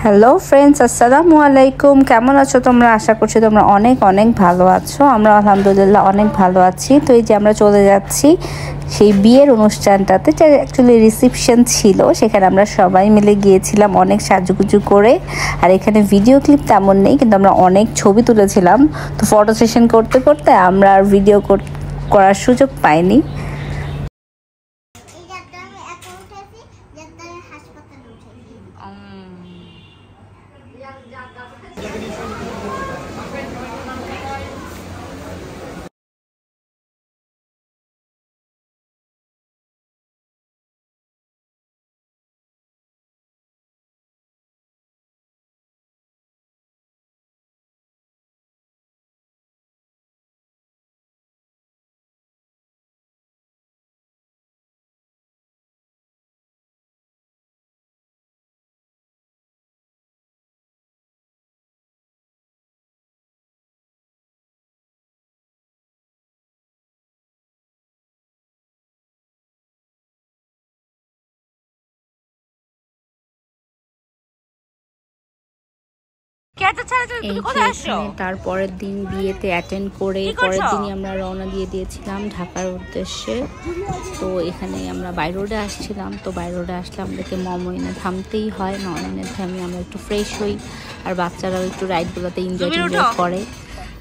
Hello friends, আসসালামু আলাইকুম। কেমন আছো তোমরা? আশা করছি তোমরা অনেক অনেক ভালো আছো। আমরা আলহামদুলিল্লাহ অনেক ভালো আছি। তো এই যে আমরা চলে যাচ্ছি সেই বিয়ের অনুষ্ঠানটাতে, যেটা অ্যাকচুয়ালি রিসেপশন ছিল। সেখানে আমরা সবাই মিলে গিয়েছিলাম অনেক সাজুগুজু করে। আর এখানে ভিডিও ক্লিপ তেমন নেই, কিন্তু আমরা অনেক ছবি তুলেছিলাম। তো ফটো সেশন করতে করতে আমরা আর ভিডিও করার সুযোগ পাইনি। তারপরের দিন বিয়েতে অ্যাটেন্ড করে পরের দিনই আমরা রওনা দিয়ে দিয়েছিলাম ঢাকার উদ্দেশ্যে। তো এখানে আমরা বাই রোডে আসছিলাম। তো বাই রোডে আসলে আমাদেরকে মমইনে থামতেই হয়। মমইনে থামি আমরা একটু ফ্রেশ হই, আর বাচ্চারাও একটু রাইডগুলোতে এনজয় করে।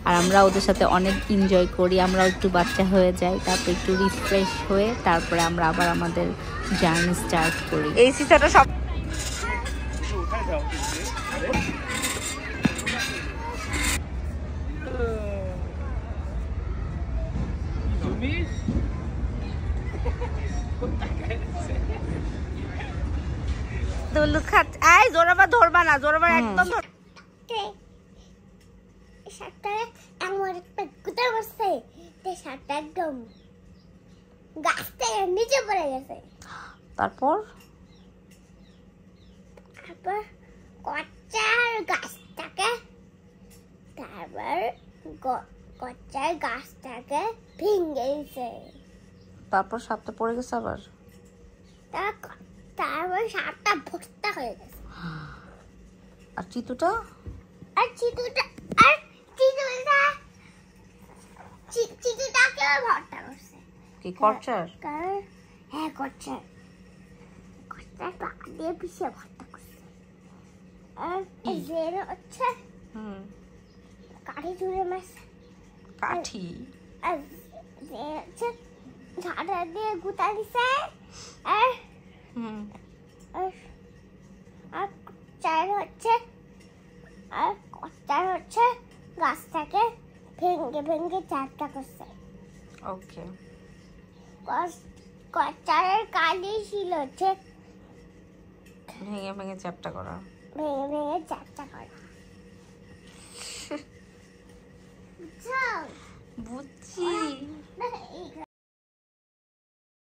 আর আমরা ওদের সাথে অনেক এনজয় করি। আমরাও একটু বাচ্চা হয়ে যাই, তারপর একটু রিফ্রেশ হয়ে তারপরে আমরা আবার আমাদের জার্নি স্টার্ট করি। এই সিসাটা সব ধরবা না, একদম একদম গাছ থেকে নিচে পড়ে গেছে। তারপর কচ্চার গাছটাকে ভেঙে গেছে। তারপর সাপটা পড়ে গেছে আবার। তারপর সাপটা ভর্তা হয়ে গেছে। আর চিতুটা চিতুটাকে ভর্তা করছে। কি কচ্চার? হ্যাঁ, কচ্চার টাকা দিয়ে পিছিয়ে ভর্তা করছে। আর জের হচ্ছে কাঠি চুড়ে মাছ, কাঠি আর যে হচ্ছে ঝাড়া দিয়ে গুতা দিছে। আর কচ্চার হচ্ছে গাছটাকে ভেঙে চারটা করছে। ওকে, কচ্চারের কাজই ছিল হচ্ছে ভেঙে চারটা করা।